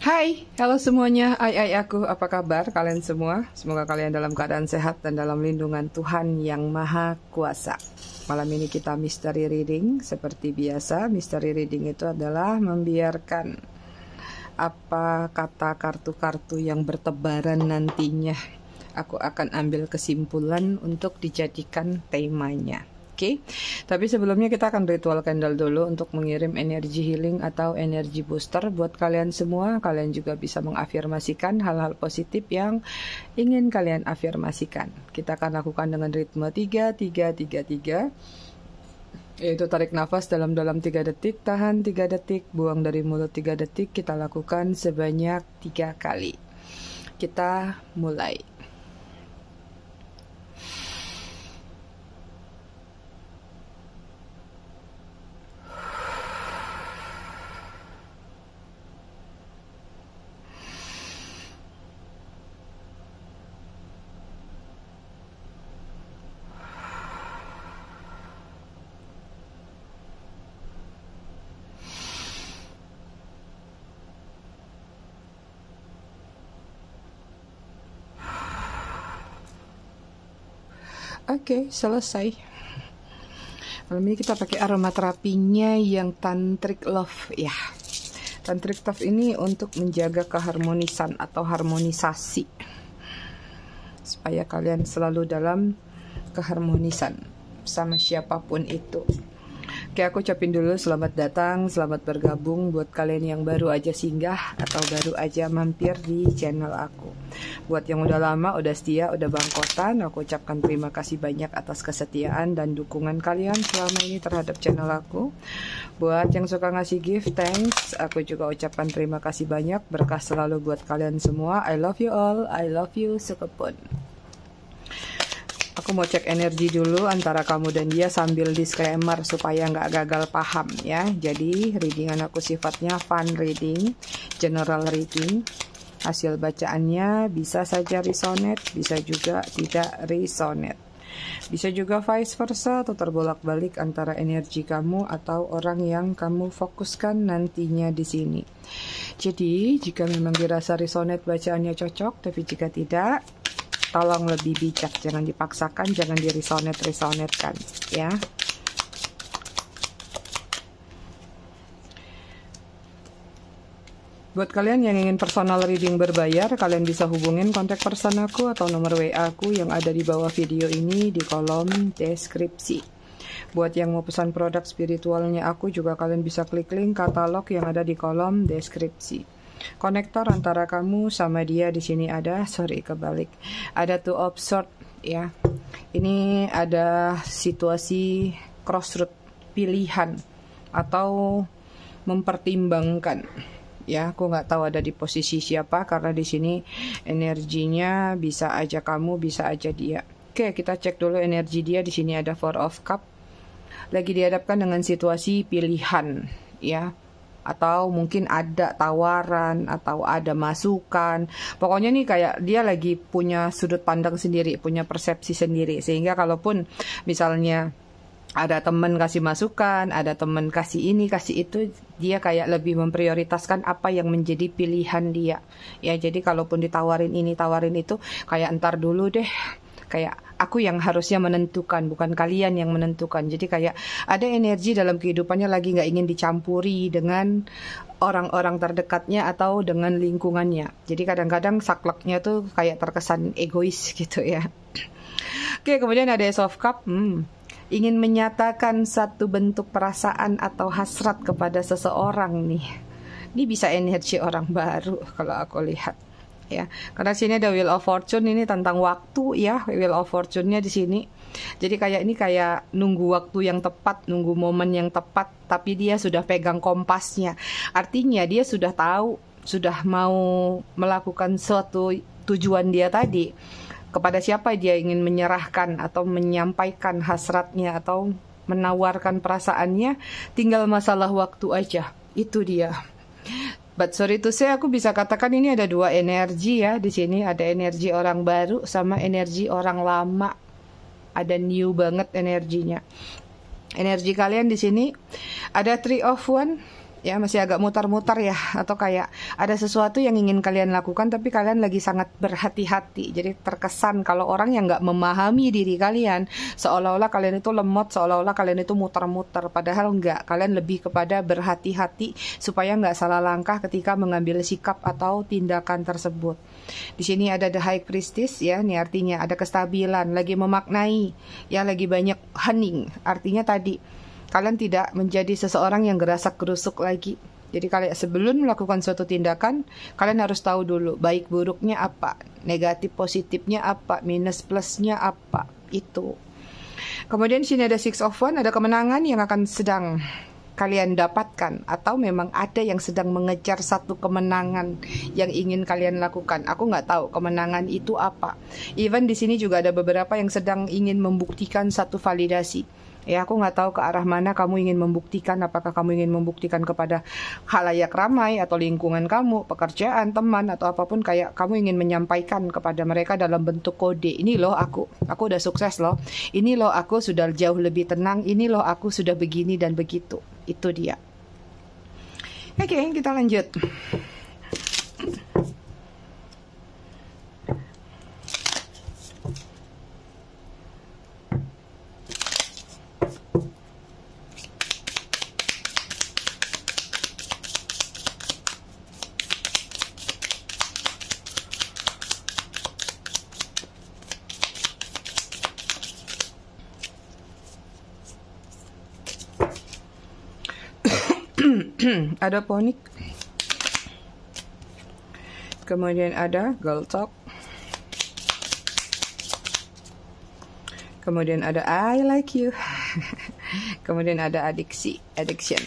Hai, halo semuanya. Aku, apa kabar kalian semua? Semoga kalian dalam keadaan sehat dan dalam lindungan Tuhan yang Maha Kuasa. Malam ini kita mystery reading. Seperti biasa, mystery reading itu adalah membiarkan apa kata kartu-kartu yang bertebaran nantinya. Aku akan ambil kesimpulan untuk dijadikan temanya. Oke, tapi sebelumnya kita akan ritual candle dulu untuk mengirim energi healing atau energi booster buat kalian semua. Kalian juga bisa mengafirmasikan hal-hal positif yang ingin kalian afirmasikan. Kita akan lakukan dengan ritme 3-3-3-3, yaitu tarik nafas dalam-dalam 3 detik, tahan 3 detik, buang dari mulut 3 detik. Kita lakukan sebanyak 3 kali. Kita mulai. Oke, selesai. Malam ini kita pakai aromaterapinya yang tantric love ya. Tantric love ini untuk menjaga keharmonisan atau harmonisasi, supaya kalian selalu dalam keharmonisan sama siapapun itu. Oke, aku ucapin dulu selamat datang, selamat bergabung buat kalian yang baru aja singgah atau baru aja mampir di channel aku. Buat yang udah lama, udah setia, udah bangkotan, aku ucapkan terima kasih banyak atas kesetiaan dan dukungan kalian selama ini terhadap channel aku. Buat yang suka ngasih gift, thanks. Aku juga ucapkan terima kasih banyak, berkah selalu buat kalian semua. I love you all, I love you sekepun. Aku mau cek energi dulu antara kamu dan dia sambil disclaimer supaya nggak gagal paham ya. Jadi readingan aku sifatnya fun reading, general reading. Hasil bacaannya bisa saja resonate, bisa juga tidak resonate. Bisa juga vice versa atau terbolak-balik antara energi kamu atau orang yang kamu fokuskan nantinya di sini. Jadi jika memang dirasa resonate bacaannya cocok, tapi jika tidak, tolong lebih bijak, jangan dipaksakan, jangan diresonate-resonetkan ya. Buat kalian yang ingin personal reading berbayar, kalian bisa hubungin kontak person aku atau nomor WA aku yang ada di bawah video ini di kolom deskripsi. Buat yang mau pesan produk spiritualnya aku juga kalian bisa klik link katalog yang ada di kolom deskripsi. Konektor antara kamu sama dia di sini ada, kebalik. Ada two of swords ya. Ini ada situasi crossroad, pilihan atau mempertimbangkan. Ya, aku nggak tahu ada di posisi siapa karena di sini energinya bisa aja kamu, bisa aja dia. Oke, kita cek dulu energi dia. Di sini ada Four of Cup. Lagi dihadapkan dengan situasi pilihan ya. Atau mungkin ada tawaran atau ada masukan. Pokoknya nih kayak dia lagi punya sudut pandang sendiri, punya persepsi sendiri. Sehingga kalaupun misalnya ada teman kasih masukan, ada teman kasih ini, kasih itu, dia kayak lebih memprioritaskan apa yang menjadi pilihan dia. Ya, jadi kalaupun ditawarin ini, tawarin itu, kayak entar dulu deh. Kayak aku yang harusnya menentukan, bukan kalian yang menentukan. Jadi kayak ada energi dalam kehidupannya lagi nggak ingin dicampuri dengan orang-orang terdekatnya atau dengan lingkungannya. Jadi kadang-kadang sakleknya tuh kayak terkesan egois gitu ya. Oke, kemudian ada Ace of Cup. Ingin menyatakan satu bentuk perasaan atau hasrat kepada seseorang nih. Ini bisa energi orang baru kalau aku lihat. Ya, karena sini ada Wheel of Fortune, ini tentang waktu ya, Wheel of Fortune-nya di sini. Jadi kayak ini kayak nunggu waktu yang tepat, nunggu momen yang tepat, tapi dia sudah pegang kompasnya. Artinya dia sudah tahu, sudah mau melakukan suatu tujuan dia tadi. Kepada siapa dia ingin menyerahkan atau menyampaikan hasratnya atau menawarkan perasaannya, tinggal masalah waktu aja. Itu dia. But sorry to say, aku bisa katakan ini ada dua energi ya di sini. Ada energi orang baru sama energi orang lama. Ada new banget energinya. Energi kalian di sini ada Three of Wands, Ya, masih agak mutar-mutar ya, atau kayak ada sesuatu yang ingin kalian lakukan tapi kalian lagi sangat berhati-hati. Jadi terkesan kalau orang yang nggak memahami diri kalian, seolah-olah kalian itu lemot, seolah-olah kalian itu muter-muter. Padahal nggak, kalian lebih kepada berhati-hati supaya nggak salah langkah ketika mengambil sikap atau tindakan tersebut. Di sini ada the high priestess ya, ini artinya ada kestabilan, lagi memaknai, ya lagi banyak hening. Artinya tadi kalian tidak menjadi seseorang yang gerasak gerusuk lagi. Jadi kalian sebelum melakukan suatu tindakan, kalian harus tahu dulu baik buruknya apa, negatif positifnya apa, minus plusnya apa, itu. Kemudian sini ada Six of Wands, ada kemenangan yang akan sedang kalian dapatkan, atau memang ada yang sedang mengejar satu kemenangan yang ingin kalian lakukan. Aku nggak tahu kemenangan itu apa. Even di sini juga ada beberapa yang sedang ingin membuktikan satu validasi. Ya, aku nggak tahu ke arah mana kamu ingin membuktikan. Apakah kamu ingin membuktikan kepada khalayak ramai atau lingkungan kamu, pekerjaan, teman, atau apapun, kayak kamu ingin menyampaikan kepada mereka dalam bentuk kode. Ini loh aku udah sukses loh. Ini loh aku sudah jauh lebih tenang. Ini loh aku sudah begini dan begitu. Itu dia. Oke, kita lanjut. Ada Phoenix, kemudian ada Girl Talk, kemudian ada I Like You, kemudian ada addiction.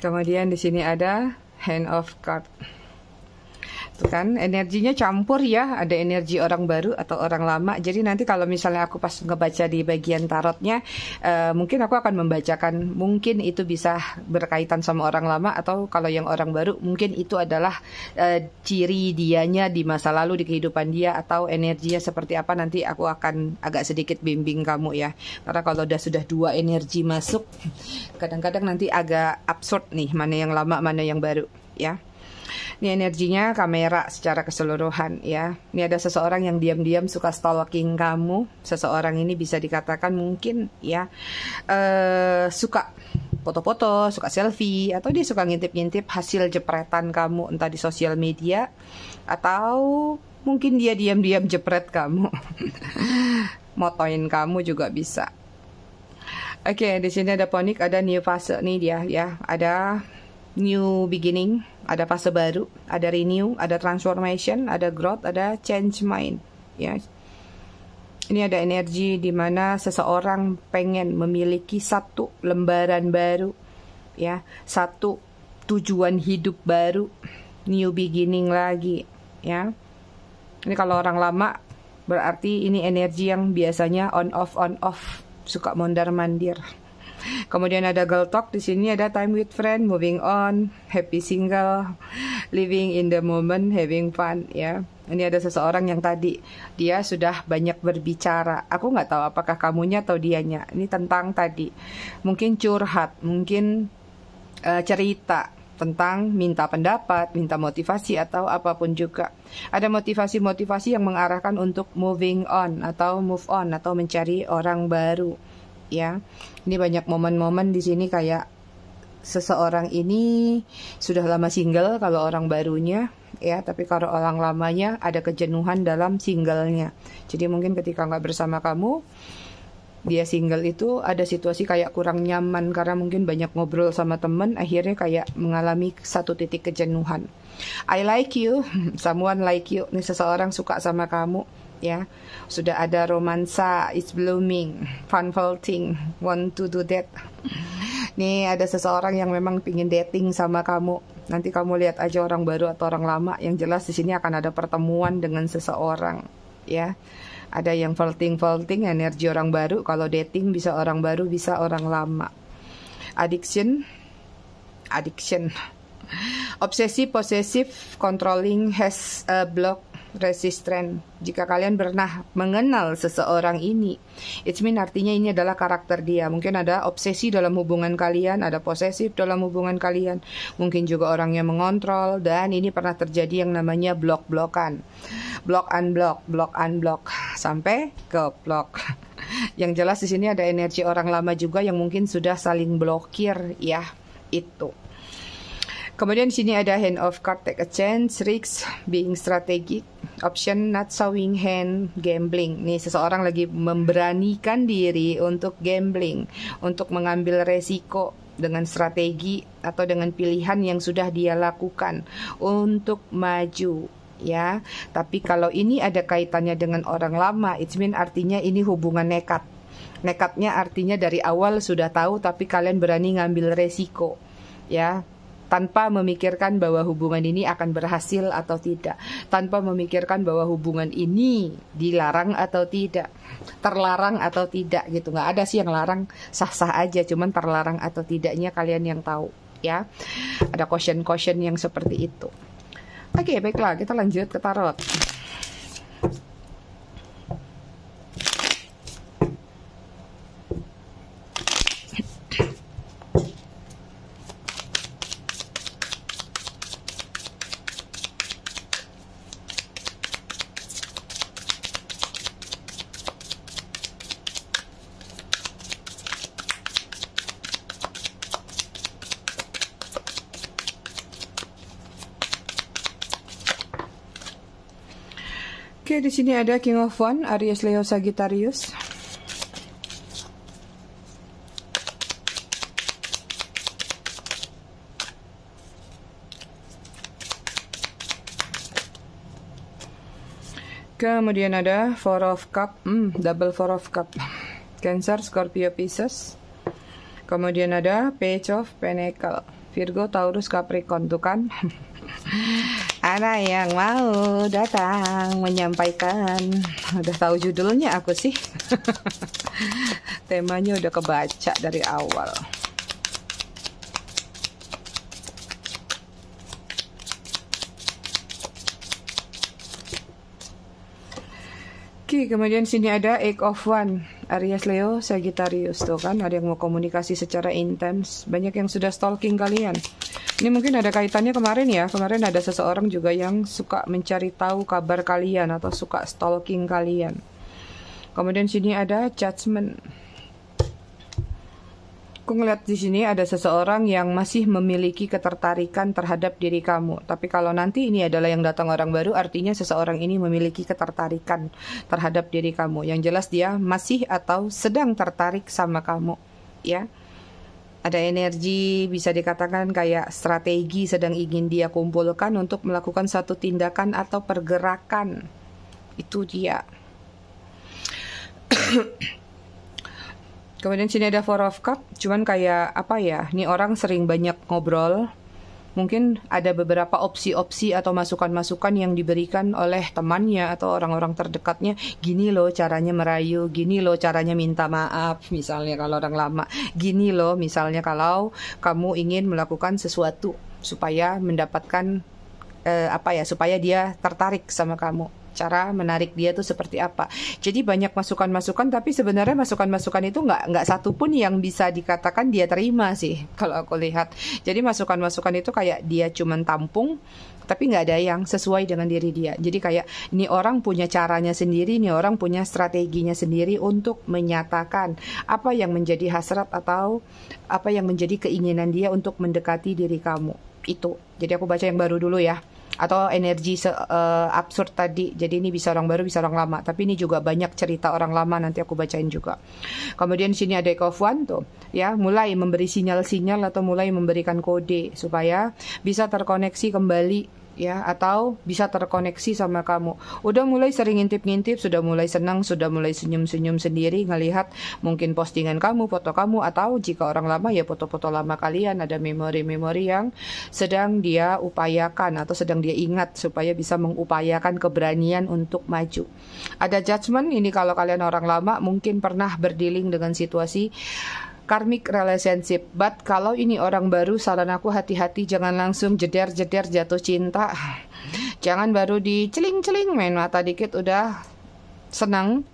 Kemudian di sini ada Hand of Cards. Kan energinya campur ya, ada energi orang baru atau orang lama. Jadi nanti kalau misalnya aku pas ngebaca di bagian tarotnya, mungkin aku akan membacakan, mungkin itu bisa berkaitan sama orang lama, atau kalau yang orang baru mungkin itu adalah ciri dianya di masa lalu, di kehidupan dia, atau energinya seperti apa. Nanti aku akan agak sedikit bimbing kamu ya, karena kalau sudah dua energi masuk, kadang-kadang nanti agak absurd nih, mana yang lama mana yang baru ya. Ini energinya kamera secara keseluruhan ya. Ini ada seseorang yang diam-diam suka stalking kamu. Seseorang ini bisa dikatakan mungkin ya suka foto-foto, suka selfie, atau dia suka ngintip-ngintip hasil jepretan kamu entah di sosial media, atau mungkin dia diam-diam jepret kamu. Motoin kamu juga bisa. Oke, di sini ada Phoenix, ada new fase nih dia ya. Ada new beginning, ada fase baru, ada renew, ada transformation, ada growth, ada change mind ya. Ini ada energi di mana seseorang pengen memiliki satu lembaran baru ya, satu tujuan hidup baru, new beginning lagi ya. Ini kalau orang lama berarti ini energi yang biasanya on off, suka mondar-mandir. Kemudian ada Girl Talk, di sini ada time with friend, moving on, happy single, living in the moment, having fun ya. Ini ada seseorang yang tadi dia sudah banyak berbicara. Aku nggak tahu apakah kamunya atau dianya. Ini tentang tadi mungkin curhat, mungkin cerita tentang minta pendapat, minta motivasi, atau apapun juga. Ada motivasi-motivasi yang mengarahkan untuk moving on atau move on atau mencari orang baru. Ya, ini banyak momen-momen di sini kayak seseorang ini sudah lama single kalau orang barunya ya, tapi kalau orang lamanya ada kejenuhan dalam singlenya. Jadi mungkin ketika nggak bersama kamu, dia single itu ada situasi kayak kurang nyaman karena mungkin banyak ngobrol sama temen, akhirnya kayak mengalami satu titik kejenuhan. I like you, someone like you, nih seseorang suka sama kamu. Ya, sudah ada romansa, it's blooming, fun floating, want to do that. Nih ada seseorang yang memang pingin dating sama kamu. Nanti kamu lihat aja orang baru atau orang lama. Yang jelas di sini akan ada pertemuan dengan seseorang. Ya, ada yang floating, energi orang baru. Kalau dating bisa orang baru, bisa orang lama. Addiction, obsessive, possessive, controlling, has a block. resisten. Jika kalian pernah mengenal seseorang ini, it mean artinya ini adalah karakter dia. Mungkin ada obsesi dalam hubungan kalian, ada posesif dalam hubungan kalian, mungkin juga orangnya mengontrol, dan ini pernah terjadi yang namanya blok-blokan, block sampai ke blok. Yang jelas di sini ada energi orang lama juga yang mungkin sudah saling blokir ya, itu. Kemudian di sini ada hand of card, take a chance, risk, being strategic, option not showing hand, gambling. Nih seseorang lagi memberanikan diri untuk gambling, untuk mengambil resiko dengan strategi atau dengan pilihan yang sudah dia lakukan untuk maju. Ya, tapi kalau ini ada kaitannya dengan orang lama, it mean artinya ini hubungan nekat. Nekatnya artinya dari awal sudah tahu, tapi kalian berani ngambil resiko, ya, tanpa memikirkan bahwa hubungan ini akan berhasil atau tidak, tanpa memikirkan bahwa hubungan ini dilarang atau tidak, terlarang atau tidak gitu. Nggak ada sih yang larang, sah-sah aja, cuman terlarang atau tidaknya kalian yang tahu, ya. Ada caution yang seperti itu. Oke, baiklah, kita lanjut ke tarot. Oke, di sini ada King of Wands, Aries, Leo, Sagittarius. Kemudian ada Four of Cup, double Four of Cup, Cancer, Scorpio, Pisces. Kemudian ada Page of Pentacle, Virgo, Taurus, Capricorn. Tuh kan. Ada yang mau datang menyampaikan. Udah tahu judulnya aku sih. Temanya udah kebaca dari awal. Oke, kemudian sini ada Eight of Wands, Aries, Leo, Sagittarius. Tuh kan, ada yang mau komunikasi secara intens. Banyak yang sudah stalking kalian. Ini mungkin ada kaitannya kemarin ya. Kemarin ada seseorang juga yang suka mencari tahu kabar kalian atau suka stalking kalian. Kemudian sini ada Judgment. Aku ngeliat di sini ada seseorang yang masih memiliki ketertarikan terhadap diri kamu. Tapi kalau nanti ini adalah yang datang orang baru, artinya seseorang ini memiliki ketertarikan terhadap diri kamu. Yang jelas dia masih atau sedang tertarik sama kamu, ya. Ada energi, bisa dikatakan kayak strategi sedang ingin dia kumpulkan untuk melakukan satu tindakan atau pergerakan. Itu dia. Kemudian sini ada Four of Cup. Cuman kayak apa ya, ini orang sering banyak ngobrol. Mungkin ada beberapa opsi-opsi atau masukan-masukan yang diberikan oleh temannya atau orang-orang terdekatnya. Gini loh caranya merayu, gini loh caranya minta maaf, misalnya kalau orang lama. Gini loh misalnya kalau kamu ingin melakukan sesuatu supaya mendapatkan supaya dia tertarik sama kamu. Cara menarik dia tuh seperti apa. Jadi banyak masukan-masukan, tapi sebenarnya masukan-masukan itu nggak satu pun yang bisa dikatakan dia terima sih kalau aku lihat. Jadi masukan-masukan itu kayak dia cuman tampung, tapi nggak ada yang sesuai dengan diri dia. Jadi kayak ini orang punya caranya sendiri, ini orang punya strateginya sendiri untuk menyatakan apa yang menjadi hasrat atau apa yang menjadi keinginan dia untuk mendekati diri kamu. Itu. Jadi aku baca yang baru dulu ya. Atau energi absurd tadi. Jadi ini bisa orang baru, bisa orang lama. Tapi ini juga banyak cerita orang lama, nanti aku bacain juga. Kemudian sini ada Eight of Wands tuh, ya, mulai memberi sinyal-sinyal atau mulai memberikan kode supaya bisa terkoneksi kembali, ya, atau bisa terkoneksi sama kamu. Udah mulai sering ngintip-ngintip, sudah mulai senang, sudah mulai senyum-senyum sendiri ngelihat mungkin postingan kamu, foto kamu, atau jika orang lama ya foto-foto lama kalian, ada memori-memori yang sedang dia upayakan atau sedang dia ingat supaya bisa mengupayakan keberanian untuk maju. Ada Judgment, ini kalau kalian orang lama mungkin pernah berdealing dengan situasi karmic relationship. But kalau ini orang baru, saran aku hati-hati, jangan langsung jeder-jeder jatuh cinta. Jangan baru diceling-celing main mata dikit udah senang.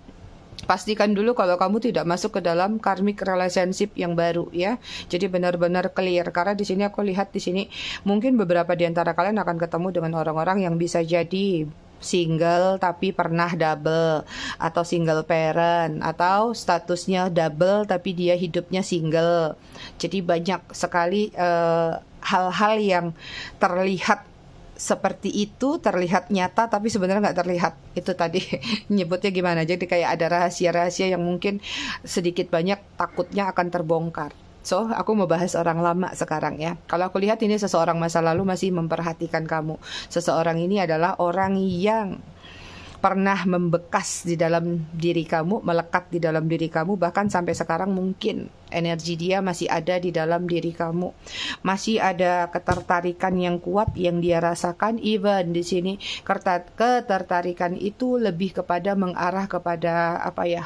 Pastikan dulu kalau kamu tidak masuk ke dalam karmic relationship yang baru ya. Jadi benar-benar clear, karena di sini aku lihat di sini mungkin beberapa di antara kalian akan ketemu dengan orang-orang yang bisa jadi single tapi pernah double, atau single parent, atau statusnya double tapi dia hidupnya single. Jadi banyak sekali hal-hal yang terlihat seperti itu, terlihat nyata tapi sebenarnya nggak terlihat. Itu tadi nyebutnya gimana, jadi kayak ada rahasia-rahasia yang mungkin sedikit banyak takutnya akan terbongkar. So, aku mau bahas orang lama sekarang ya. Kalau aku lihat ini seseorang masa lalu masih memperhatikan kamu. Seseorang ini adalah orang yang pernah membekas di dalam diri kamu, melekat di dalam diri kamu, bahkan sampai sekarang mungkin energi dia masih ada di dalam diri kamu. Masih ada ketertarikan yang kuat yang dia rasakan. Even di sini ketertarikan itu lebih kepada mengarah kepada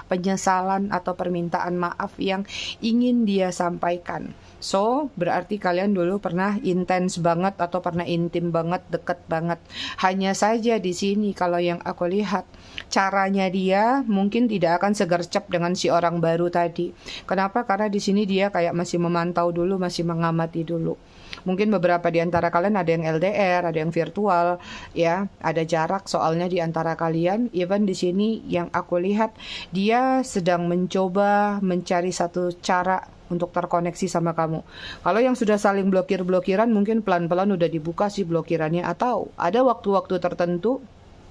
penyesalan atau permintaan maaf yang ingin dia sampaikan. So, berarti kalian dulu pernah intens banget atau pernah intim banget, deket banget. Hanya saja di sini kalau yang aku lihat, caranya dia mungkin tidak akan segercep dengan si orang baru tadi. Kenapa? Karena di sini dia kayak masih memantau dulu, masih mengamati dulu. Mungkin beberapa di antara kalian ada yang LDR, ada yang virtual, ya, ada jarak soalnya di antara kalian. Even di sini yang aku lihat, dia sedang mencoba mencari satu cara untuk terkoneksi sama kamu. Kalau yang sudah saling blokir-blokiran mungkin pelan-pelan udah dibuka sih blokirannya, atau ada waktu-waktu tertentu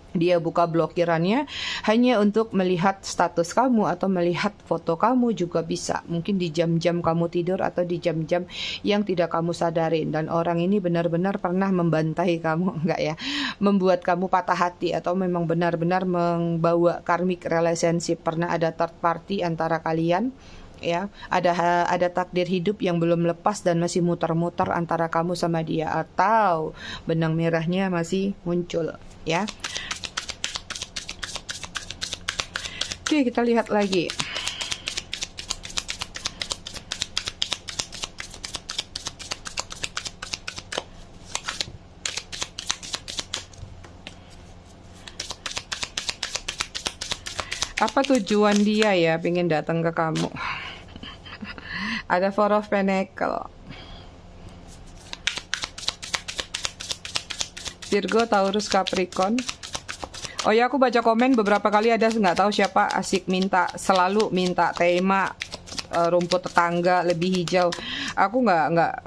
dia buka blokirannya hanya untuk melihat status kamu atau melihat foto kamu juga bisa. Mungkin di jam-jam kamu tidur atau di jam-jam yang tidak kamu sadarin. Dan orang ini benar-benar pernah membantai kamu, enggak ya? Membuat kamu patah hati atau memang benar-benar membawa karmic relationship. Pernah ada third party antara kalian. Ya, ada takdir hidup yang belum lepas dan masih muter-muter antara kamu sama dia, atau benang merahnya masih muncul, ya. Oke, kita lihat lagi. Apa tujuan dia ya pengen datang ke kamu? Ada Four of Pentacles. Virgo, Taurus, Capricorn. Oh ya, aku baca komen beberapa kali ada nggak tahu siapa asik selalu minta tema rumput tetangga lebih hijau. Aku nggak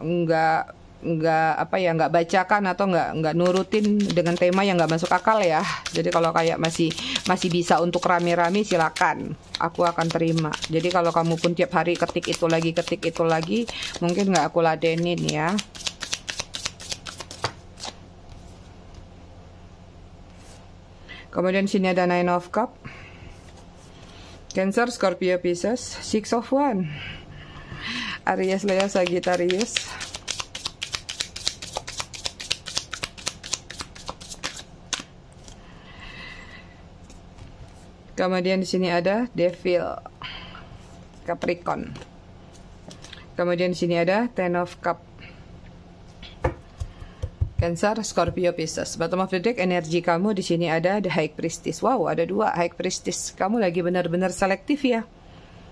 bacakan atau nggak nurutin dengan tema yang nggak masuk akal ya. Jadi kalau kayak masih bisa untuk rame-rame silakan, aku akan terima. Jadi kalau kamu pun tiap hari ketik itu lagi, mungkin nggak aku ladenin ya. Kemudian sini ada Nine of Cups, Cancer, Scorpio, Pisces, Six of Wands, Aries, Leo, Sagittarius. Kemudian di sini ada Devil, Capricorn. Kemudian di sini ada Ten of Cups, Cancer, Scorpio, Pisces. Bottom of the deck, energi kamu di sini ada The High Priestess. Wow, ada 2 High Priestess. Kamu lagi benar-benar selektif ya.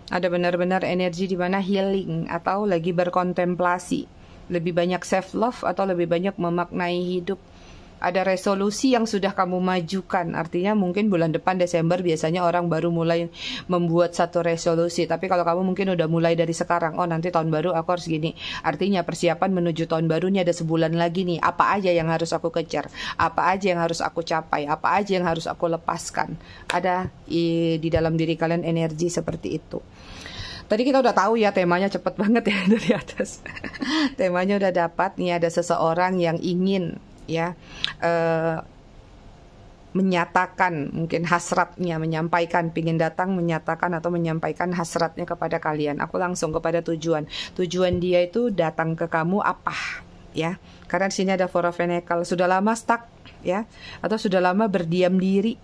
Ada benar-benar energi di mana healing atau lagi berkontemplasi. Lebih banyak self love atau lebih banyak memaknai hidup. Ada resolusi yang sudah kamu majukan. Artinya mungkin bulan depan Desember biasanya orang baru mulai membuat satu resolusi. Tapi kalau kamu mungkin udah mulai dari sekarang. Oh, nanti tahun baru aku harus gini. Artinya persiapan menuju tahun baru ini ada sebulan lagi nih. Apa aja yang harus aku kejar? Apa aja yang harus aku capai? Apa aja yang harus aku lepaskan? Ada di dalam diri kalian energi seperti itu. Tadi kita udah tahu ya temanya, cepet banget ya dari atas. Temanya udah dapat. Nih ada seseorang yang ingin ya menyatakan mungkin hasratnya, menyampaikan pingin datang, menyatakan atau menyampaikan hasratnya kepada kalian. Aku langsung kepada tujuan dia itu datang ke kamu apa ya, karena di sini ada Four of Pentacles. Sudah lama stuck ya, atau sudah lama berdiam diri.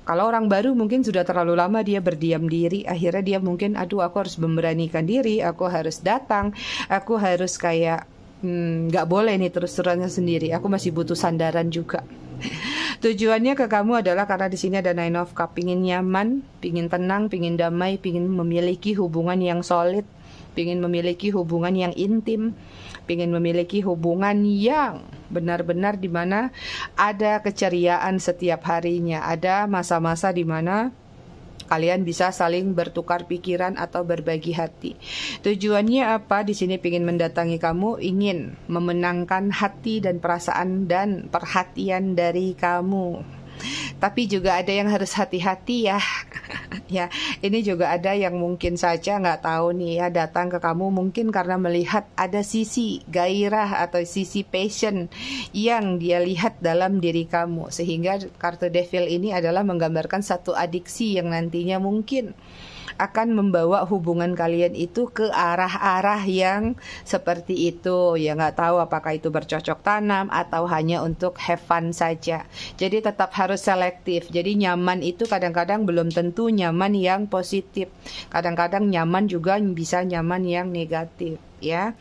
Kalau orang baru mungkin sudah terlalu lama dia berdiam diri, akhirnya dia mungkin aduh aku harus memberanikan diri, aku harus datang, aku harus kayak nggak boleh nih terus-terusannya sendiri, aku masih butuh sandaran juga Tujuannya ke kamu adalah karena di sini ada Nine of Cups, pingin nyaman, pingin tenang, pingin damai, pingin memiliki hubungan yang solid, pingin memiliki hubungan yang intim, pingin memiliki hubungan yang benar-benar di mana ada keceriaan setiap harinya, ada masa-masa di mana kalian bisa saling bertukar pikiran atau berbagi hati. Tujuannya apa? Di sini ingin mendatangi kamu, ingin memenangkan hati dan perasaan dan perhatian dari kamu. Tapi juga ada yang harus hati-hati ya. Ya, ini juga ada yang mungkin saja nggak tahu nih ya, datang ke kamu mungkin karena melihat ada sisi gairah atau sisi passion yang dia lihat dalam diri kamu. Sehingga kartu Devil ini adalah menggambarkan satu adiksi yang nantinya mungkin akan membawa hubungan kalian itu ke arah-arah yang seperti itu. Ya nggak tahu apakah itu bercocok tanam atau hanya untuk have fun saja. Jadi tetap harus selektif. Jadi nyaman itu kadang-kadang belum tentu nyaman yang positif. Kadang-kadang nyaman juga bisa nyaman yang negatif. Ya,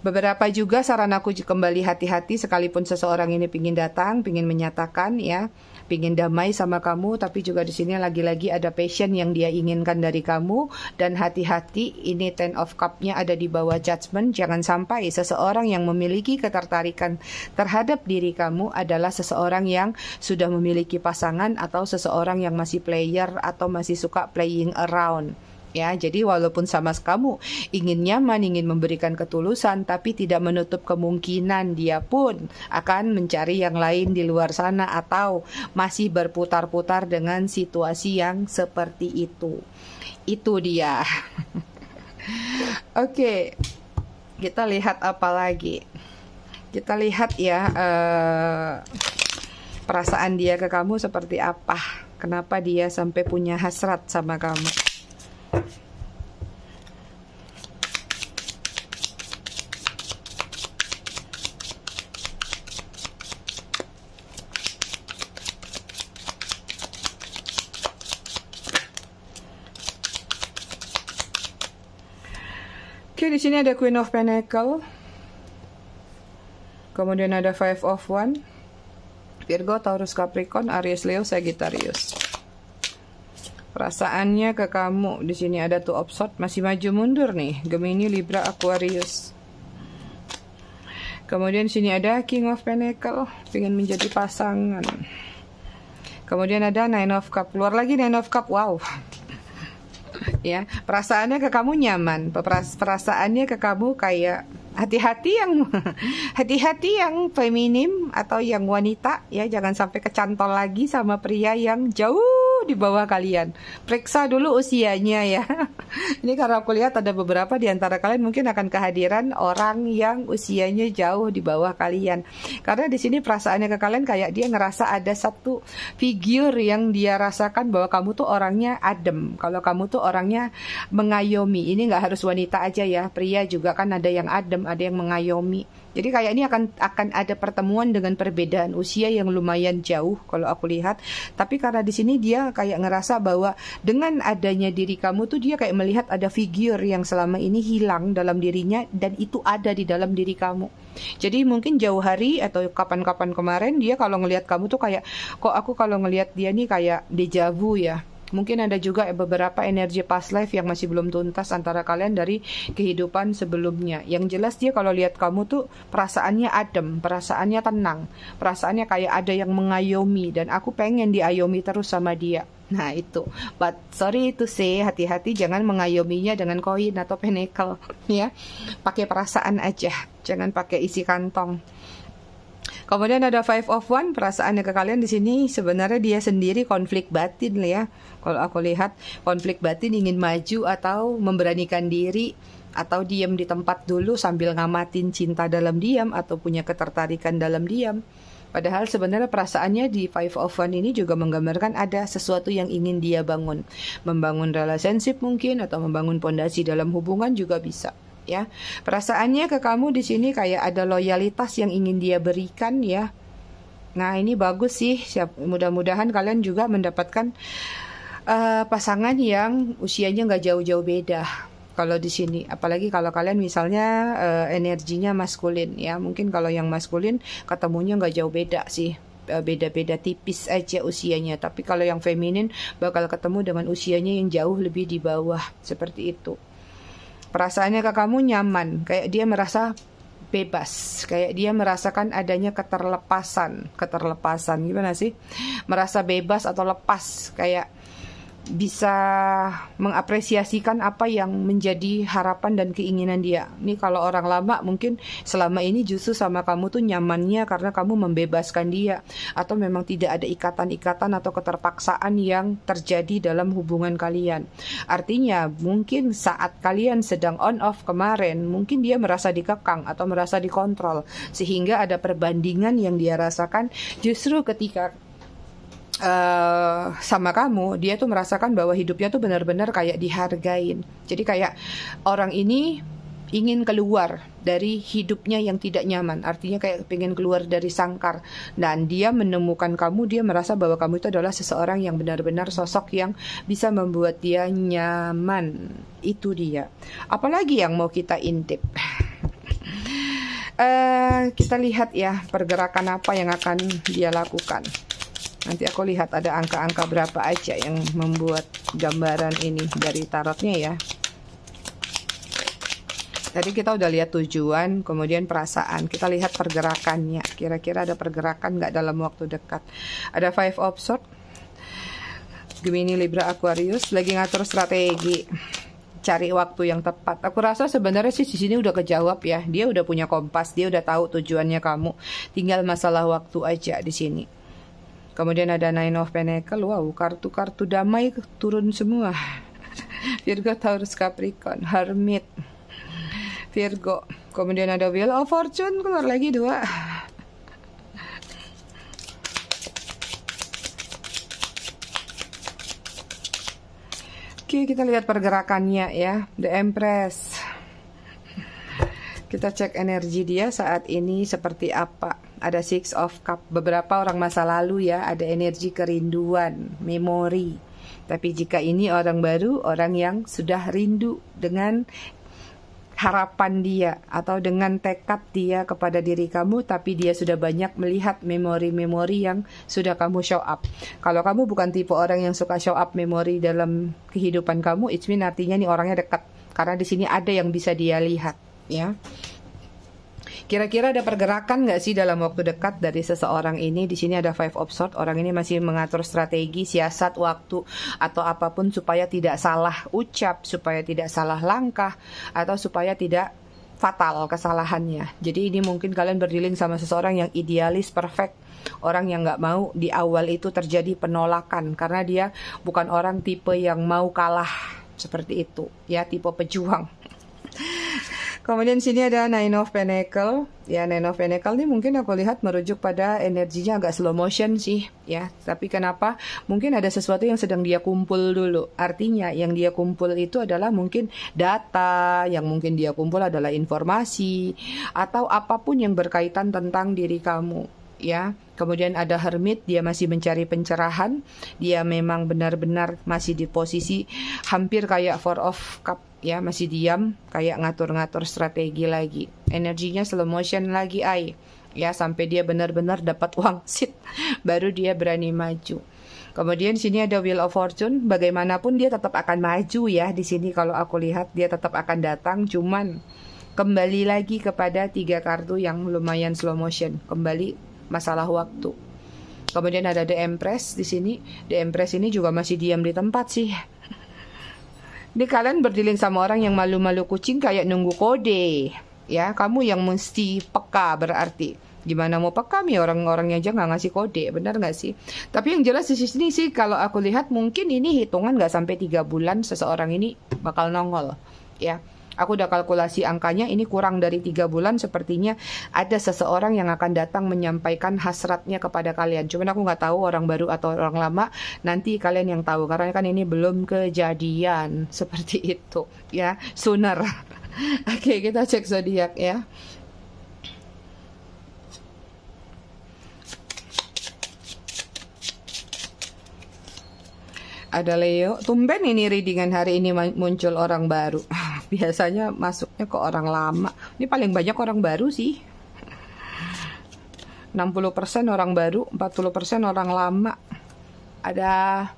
beberapa juga saran aku kembali hati-hati sekalipun seseorang ini pingin datang, pingin menyatakan ya, pingin damai sama kamu, tapi juga di sini lagi-lagi ada passion yang dia inginkan dari kamu. Dan hati-hati, ini Ten of Cup-nya ada di bawah Judgment. Jangan sampai seseorang yang memiliki ketertarikan terhadap diri kamu adalah seseorang yang sudah memiliki pasangan atau seseorang yang masih player atau masih suka playing around. Ya, jadi walaupun sama kamu ingin nyaman, ingin memberikan ketulusan, tapi tidak menutup kemungkinan dia pun akan mencari yang lain di luar sana atau masih berputar-putar dengan situasi yang seperti itu. Itu dia. Oke, kita lihat apa lagi. Kita lihat ya perasaan dia ke kamu seperti apa. Kenapa dia sampai punya hasrat sama kamu. Oke, di sini ada Queen of Pentacle. Kemudian ada Five of Wands. Virgo, Taurus, Capricorn, Aries, Leo, Sagittarius. Perasaannya ke kamu di sini ada Two of Swords, masih maju mundur nih. Gemini, Libra, Aquarius. Kemudian sini ada King of Pentacle, pengen menjadi pasangan. Kemudian ada Nine of Cup, keluar lagi Nine of Cup. Wow. Ya, perasaannya ke kamu nyaman. Perasaannya ke kamu kayak hati-hati yang feminim atau yang wanita ya, jangan sampai kecantol lagi sama pria yang jauh di bawah kalian. Periksa dulu usianya ya. Ini karena aku lihat ada beberapa di antara kalian mungkin akan kehadiran orang yang usianya jauh di bawah kalian. Karena di sini perasaannya ke kalian kayak dia ngerasa ada satu figur yang dia rasakan bahwa kamu tuh orangnya adem. Kalau kamu tuh orangnya mengayomi. Ini nggak harus wanita aja ya, pria juga kan ada yang adem, ada yang mengayomi. Jadi kayak ini akan ada pertemuan dengan perbedaan usia yang lumayan jauh kalau aku lihat. Tapi karena di sini dia kayak ngerasa bahwa dengan adanya diri kamu tuh dia kayak melihat ada figur yang selama ini hilang dalam dirinya dan itu ada di dalam diri kamu. Jadi mungkin jauh hari atau kapan-kapan kemarin dia kalau ngelihat kamu tuh kayak, kok aku kalau ngelihat dia nih kayak deja vu ya. Mungkin ada juga beberapa energi past life yang masih belum tuntas antara kalian dari kehidupan sebelumnya. Yang jelas dia kalau lihat kamu tuh perasaannya adem, perasaannya tenang, perasaannya kayak ada yang mengayomi dan aku pengen diayomi terus sama dia. Nah itu, but sorry to say, hati-hati jangan mengayominya dengan koin atau pentacle ya. Pakai perasaan aja, jangan pakai isi kantong. Kemudian ada Five of Wands, perasaannya ke kalian di sini sebenarnya dia sendiri konflik batin ya. Kalau aku lihat konflik batin ingin maju atau memberanikan diri atau diam di tempat dulu sambil ngamatin cinta dalam diam atau punya ketertarikan dalam diam. Padahal sebenarnya perasaannya di Five of Wands ini juga menggambarkan ada sesuatu yang ingin dia bangun. Membangun relationship mungkin atau membangun pondasi dalam hubungan juga bisa. Ya, perasaannya ke kamu di sini kayak ada loyalitas yang ingin dia berikan ya. Nah ini bagus sih. Mudah-mudahan kalian juga mendapatkan pasangan yang usianya nggak jauh-jauh beda. Kalau di sini, apalagi kalau kalian misalnya energinya maskulin ya, mungkin kalau yang maskulin ketemunya nggak jauh beda sih. beda-beda tipis aja usianya. Tapi kalau yang feminin bakal ketemu dengan usianya yang jauh lebih di bawah, seperti itu. Perasaannya ke kamu nyaman, kayak dia merasa bebas, kayak dia merasakan adanya keterlepasan gimana sih? Merasa bebas atau lepas, kayak bisa mengapresiasikan apa yang menjadi harapan dan keinginan dia. Ini kalau orang lama mungkin selama ini justru sama kamu tuh nyamannya karena kamu membebaskan dia, atau memang tidak ada ikatan-ikatan atau keterpaksaan yang terjadi dalam hubungan kalian. Artinya mungkin saat kalian sedang on off kemarin, mungkin dia merasa dikekang atau merasa dikontrol, sehingga ada perbandingan yang dia rasakan. Justru ketika sama kamu, dia tuh merasakan bahwa hidupnya tuh benar-benar kayak dihargain. Jadi kayak orang ini ingin keluar dari hidupnya yang tidak nyaman, artinya kayak pengen keluar dari sangkar. Dan dia menemukan kamu, dia merasa bahwa kamu itu adalah seseorang yang benar-benar sosok yang bisa membuat dia nyaman. Itu dia. Apalagi yang mau kita intip? Kita lihat ya pergerakan apa yang akan dia lakukan. Nanti aku lihat ada angka-angka berapa aja yang membuat gambaran ini dari tarotnya ya. Tadi kita udah lihat tujuan, kemudian perasaan. Kita lihat pergerakannya. Kira-kira ada pergerakan nggak dalam waktu dekat? Ada Five of Swords, Gemini, Libra, Aquarius. Lagi ngatur strategi, cari waktu yang tepat. Aku rasa sebenarnya sih di sini udah kejawab ya. Dia udah punya kompas, dia udah tahu tujuannya kamu. Tinggal masalah waktu aja di sini. Kemudian ada Nine of Pentacles. Wow, kartu-kartu damai turun semua. Virgo, Taurus, Capricorn, Hermit, Virgo. Kemudian ada Wheel of Fortune, keluar lagi 2. Oke, kita lihat pergerakannya ya. The Empress. Kita cek energi dia saat ini seperti apa. Ada Six of Cup. Beberapa orang masa lalu ya, ada energi kerinduan, memori. Tapi jika ini orang baru, orang yang sudah rindu dengan harapan dia atau dengan tekad dia kepada diri kamu, tapi dia sudah banyak melihat memori-memori yang sudah kamu show up. Kalau kamu bukan tipe orang yang suka show up memori dalam kehidupan kamu, it means artinya nih orangnya dekat. Karena di sini ada yang bisa dia lihat, ya. Kira-kira ada pergerakan nggak sih dalam waktu dekat dari seseorang ini? Di sini ada Five of Swords. Orang ini masih mengatur strategi, siasat, waktu, atau apapun supaya tidak salah ucap, supaya tidak salah langkah, atau supaya tidak fatal kesalahannya. Jadi ini mungkin kalian berdealing sama seseorang yang idealis, perfect. Orang yang nggak mau di awal itu terjadi penolakan. Karena dia bukan orang tipe yang mau kalah. Seperti itu. Ya, tipe pejuang. Kemudian sini ada Nine of Pentacles. Ya, Nine of Pentacles ini mungkin aku lihat merujuk pada energinya agak slow motion sih, ya. Tapi kenapa? Mungkin ada sesuatu yang sedang dia kumpul dulu. Artinya yang dia kumpul itu adalah mungkin data, yang mungkin dia kumpul adalah informasi atau apapun yang berkaitan tentang diri kamu, ya. Kemudian ada Hermit, dia masih mencari pencerahan. Dia memang benar-benar masih di posisi hampir kayak Four of Cup. Ya, masih diam, kayak ngatur-ngatur strategi lagi. Energinya slow motion lagi, ya, sampai dia benar-benar dapat wangsit, baru dia berani maju. Kemudian sini ada Wheel of Fortune. Bagaimanapun dia tetap akan maju ya. Di sini kalau aku lihat dia tetap akan datang, cuman kembali lagi kepada 3 kartu yang lumayan slow motion. Kembali masalah waktu. Kemudian ada The Empress di sini. The Empress ini juga masih diam di tempat sih. Ini kalian berdealing sama orang yang malu-malu kucing, kayak nunggu kode. Ya, kamu yang mesti peka berarti. Gimana mau peka nih, orang-orangnya aja nggak ngasih kode, benar nggak sih? Tapi yang jelas di sini sih kalau aku lihat mungkin ini hitungan nggak sampai 3 bulan seseorang ini bakal nongol. Ya, aku udah kalkulasi angkanya, ini kurang dari 3 bulan sepertinya ada seseorang yang akan datang menyampaikan hasratnya kepada kalian. Cuman aku nggak tahu orang baru atau orang lama, nanti kalian yang tahu. Karena kan ini belum kejadian seperti itu, ya, sooner. Oke, kita cek zodiak ya. Ada Leo. Tumben ini readingan hari ini muncul orang baru. Biasanya masuknya ke orang lama. Ini paling banyak orang baru sih. 60% orang baru, 40% orang lama. Ada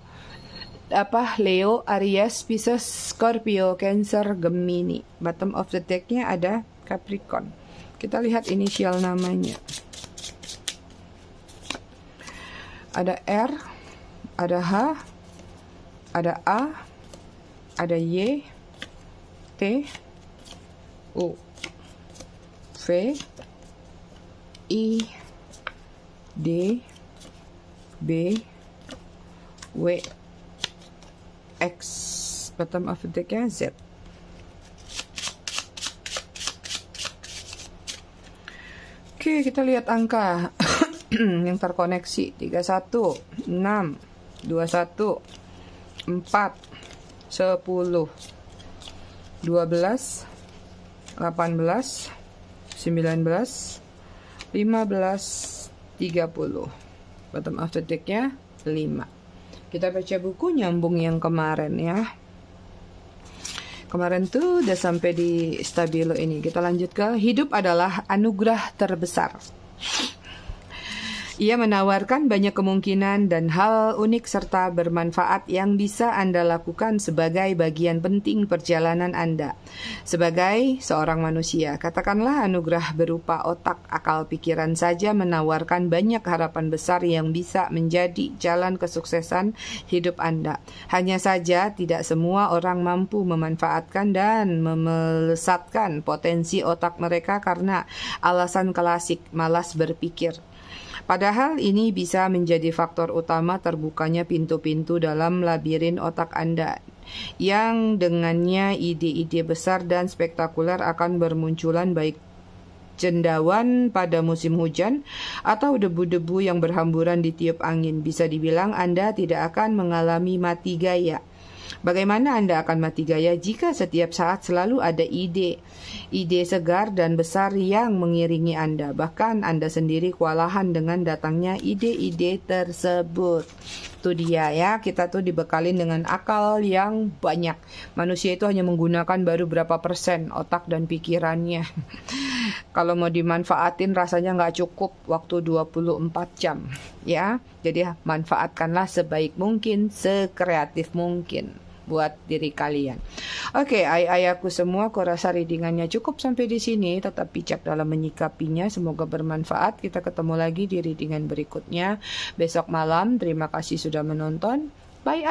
Leo, Aries, Pisces, Scorpio, Cancer, Gemini. Bottom of the deck-nya ada Capricorn. Kita lihat inisial namanya. Ada R, ada H, ada A, ada Y, T, U, V, I, D, B, W, X. Bottom of the deck-nya Z. Oke, kita lihat angka yang terkoneksi. 31, 6, 21, 4, 10, 12, 18, 19, 15, 30. Bottom of the deck-nya 5. Kita baca buku nyambung yang kemarin ya. Kemarin tuh udah sampai di stabilo ini. Kita lanjut ke hidup adalah anugerah terbesar. Ia menawarkan banyak kemungkinan dan hal unik serta bermanfaat yang bisa Anda lakukan sebagai bagian penting perjalanan Anda. Sebagai seorang manusia, katakanlah anugerah berupa otak, akal, pikiran saja menawarkan banyak harapan besar yang bisa menjadi jalan kesuksesan hidup Anda. Hanya saja tidak semua orang mampu memanfaatkan dan memelesatkan potensi otak mereka karena alasan klasik, malas berpikir. Padahal ini bisa menjadi faktor utama terbukanya pintu-pintu dalam labirin otak Anda, yang dengannya ide-ide besar dan spektakuler akan bermunculan baik cendawan pada musim hujan atau debu-debu yang berhamburan di tiup angin. Bisa dibilang Anda tidak akan mengalami mati gaya. Bagaimana Anda akan mati gaya jika setiap saat selalu ada ide segar dan besar yang mengiringi Anda? Bahkan Anda sendiri kewalahan dengan datangnya ide-ide tersebut. Itu dia ya, kita tuh dibekalin dengan akal yang banyak. Manusia itu hanya menggunakan baru berapa persen otak dan pikirannya. Kalau mau dimanfaatin rasanya nggak cukup waktu 24 jam ya. Jadi manfaatkanlah sebaik mungkin, sekreatif mungkin buat diri kalian. Oke, ayahku semua, aku rasa readingannya cukup sampai di sini. Tetap bijak dalam menyikapinya. Semoga bermanfaat. Kita ketemu lagi di readingan berikutnya besok malam. Terima kasih sudah menonton. Bye,